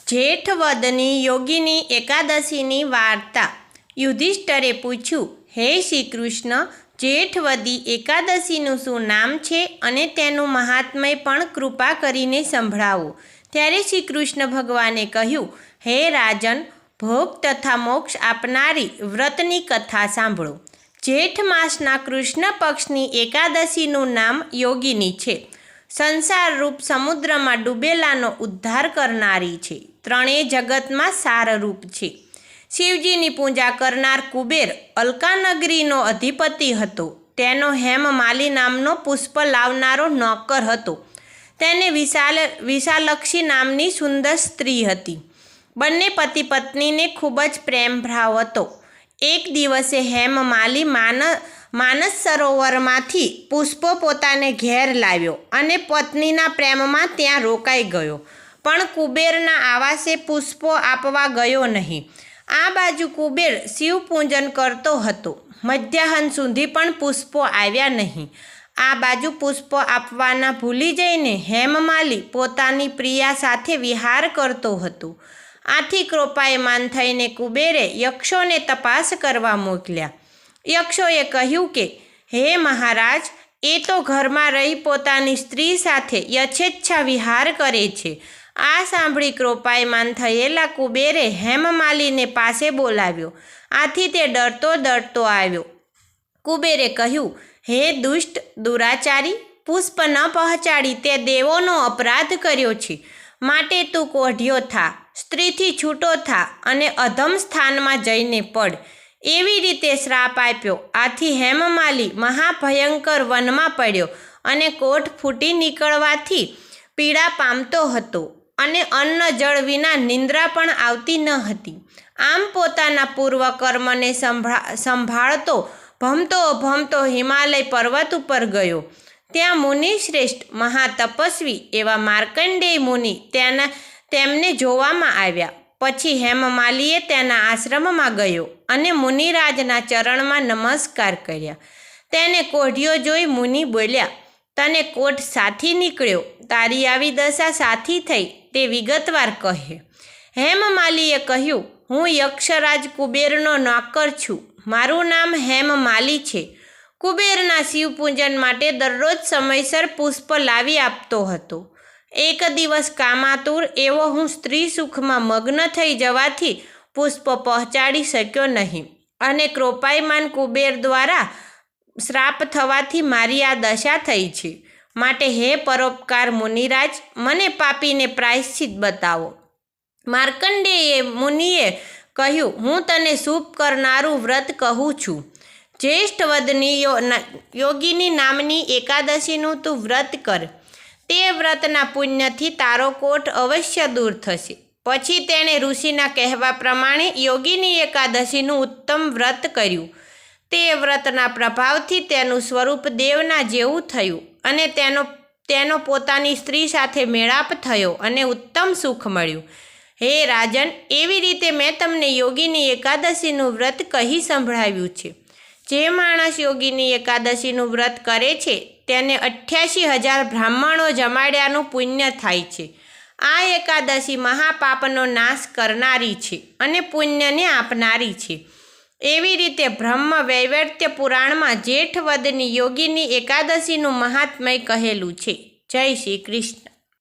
જેઠ વદની યોગીની એકાદશીની વાર્તા। યુધિષ્ઠરે પૂછ્યું, હે શ્રી કૃષ્ણ, જેઠવદી એકાદશીનું શું નામ છે અને તેનું મહાત્મય પણ કૃપા કરીને સંભળાવો। ત્યારે શ્રી કૃષ્ણ ભગવાને કહ્યું, હે રાજન, ભોગ તથા મોક્ષ આપનારી વ્રતની કથા સાંભળો। જેઠ માસના કૃષ્ણ પક્ષની એકાદશીનું નામ યોગિની છે। સંસારરૂપ સમુદ્રમાં ડૂબેલાનો ઉદ્ધાર કરનારી છે। ત્રણેય જગતમાં સારરૂપ છે। શિવજીની પૂજા કરનાર કુબેર અલકાનગરીનો અધિપતિ હતો। તેનો હેમમાલી નામનો પુષ્પ લાવનારો નોકર હતો। તેને વિશાલક્ષી નામની સુંદર સ્ત્રી હતી। બંને પતિ પત્નીને ખૂબ જ પ્રેમ ભાવ હતો। એક દિવસે હેમમાલી માનસ સરોવરમાંથી પુષ્પો પોતાને ઘેર લાવ્યો અને પત્નીના પ્રેમમાં ત્યાં રોકાઈ ગયો, પણ કુબેરના આવાસે પુષ્પો આપવા ગયો નહીં। આ બાજુ કુબેર શિવ પૂજન કરતો હતો। મધ્યાહન સુધી પણ પુષ્પો આવ્યા નહીં। આ બાજુ પુષ્પો આપવાના ભૂલી જઈને હેમમાલી પોતાની પ્રિયા સાથે વિહાર કરતો હતો। આથી ક્રોપાયમાન થઈને કુબેરે યક્ષોને તપાસ કરવા મોકલ્યા। યક્ષોએ કહ્યું કે, હે મહારાજ, એ તો ઘરમાં રહી પોતાની સ્ત્રી સાથે યથેચ્છા વિહાર કરે છે। આ સાંભળી ક્રોપાયમાન થયેલા કુબેરે હેમમાલીને પાસે બોલાવ્યો। આથી તે ડરતો આવ્યો। કુબેરે કહ્યું, હે દુષ્ટ દુરાચારી, પુષ્પ ન પહોંચાડી તે દેવોનો અપરાધ કર્યો છે। માટે તું કોઢિયો થા, સ્ત્રીથી છૂટો થા અને અધમ સ્થાનમાં જઈને પડ। એવી રીતે શ્રાપ આપ્યો। આથી હેમમાલી મહાભયંકર વનમાં પડ્યો અને કોઠ ફૂટી નીકળવાથી પીડા પામતો હતો અને અન્ન જળ વિના નિંદ્રા પણ આવતી ન હતી। આમ પોતાના પૂર્વકર્મને સંભાળતો ભમતો હિમાલય પર્વત ઉપર ગયો। ત્યાં મુનિશ્રેષ્ઠ મહાતપસ્વી એવા માર્કંડેય મુનિ તેમને જોવામાં આવ્યા। પછી હેમમાલીએ તેના આશ્રમમાં ગયો અને મુનિરાજના ચરણમાં નમસ્કાર કર્યા। તેને કોઢિયો જોઈ મુનિ બોલ્યા, તને કોઠ સાથી નીકળ્યો? તારી આવી દશા સાથી થઈ તે વિગતવાર કહે। હેમમાલીએ કહ્યું, હું યક્ષરાજ કુબેરનો નોકર છું। મારું નામ હેમમાલી છે। કુબેરના શિવપૂજન માટે દરરોજ સમયસર પુષ્પ લાવી આપતો હતો। એક દિવસ કામાતુર એવો હું સ્ત્રી સુખમાં મગ્ન થઈ જવાથી પુષ્પ પહોંચાડી શક્યો નહીં અને ક્રોપાયમાન કુબેર દ્વારા શ્રાપ થવાથી મારી આ દશા થઈ છે। માટે હે પરોપકાર મુનિરાજ, મને પાપીને પ્રાયશ્ચિત બતાવો। માર્કંડેય મુનિએ કહ્યું, હું તને શુભ કરનારું વ્રત કહું છું। જ્યેષ્ઠ વદની યોગિની નામની એકાદશીનું તું વ્રત કર। તે વ્રતના પુણ્યથી તારો કોઠ અવશ્ય દૂર થશે। પછી તેણે ઋષિના કહેવા પ્રમાણે યોગિની એકાદશીનું ઉત્તમ વ્રત કર્યું। તે વ્રતના પ્રભાવથી તેનું સ્વરૂપ દેવના જેવું થયું અને તેનો પોતાની સ્ત્રી સાથે મેળાપ થયો અને ઉત્તમ સુખ મળ્યું। હે રાજન, એવી રીતે મેં તમને યોગિની એકાદશીનું વ્રત કહી સંભળાવ્યું છે। જે માણસ યોગિની એકાદશીનું વ્રત કરે છે તેને 88,000 બ્રાહ્મણો જમાડ્યાનું પુણ્ય થાય છે। આ એકાદશી મહાપાપનો નાશ કરનારી છે અને પુણ્યને આપનારી છે। એવી રીતે બ્રહ્મ વૈવર્ત્ય પુરાણમાં જેઠ વદની યોગિની એકાદશીનું મહાત્મય કહેલું છે। જય શ્રી કૃષ્ણ।